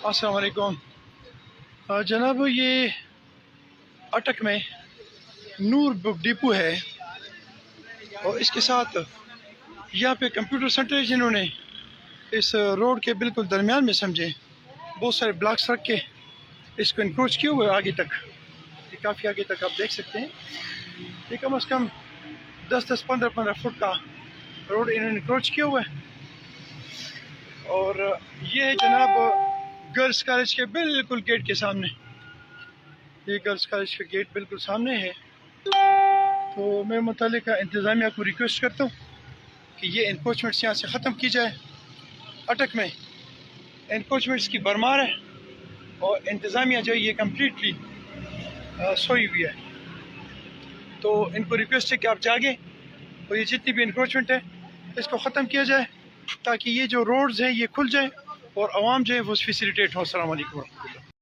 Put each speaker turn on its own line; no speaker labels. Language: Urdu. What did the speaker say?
السلام علیکم جناب، یہ اٹک میں نور بک ڈپو ہے اور اس کے ساتھ یہاں پہ کمپیوٹر سینٹر ہے، جنہوں نے اس روڈ کے بالکل درمیان میں سمجھے بہت سارے بلاکس رکھ کے اس کو انکروچ کیے ہوئے آگے تک، یہ کافی آگے تک آپ دیکھ سکتے ہیں۔ یہ کم از کم 10-15 فٹ کا روڈ انہوں نے انکروچ کیا ہوا ہے، اور یہ ہے جناب گرلس کالج کے بالکل گیٹ کے سامنے۔ یہ گرلس کالج کا گیٹ بالکل سامنے ہے، تو میں متعلقہ انتظامیہ کو ریکویسٹ کرتا ہوں کہ یہ انکروچمنٹس یہاں سے ختم کی جائے۔ اٹک میں انکروچمنٹس کی برمار ہے اور انتظامیہ جو یہ کمپلیٹلی سوئی ہوئی ہے، تو ان کو ریکویسٹ ہے کہ آپ جاگیں اور یہ جتنی بھی انکروچمنٹ ہے اس کو ختم کیا جائے، تاکہ یہ جو روڈز ہیں یہ کھل جائیں اور عوام جو ہے وہ فیسیلیٹیٹ ہو۔ السلام علیکم ورحمۃ اللہ۔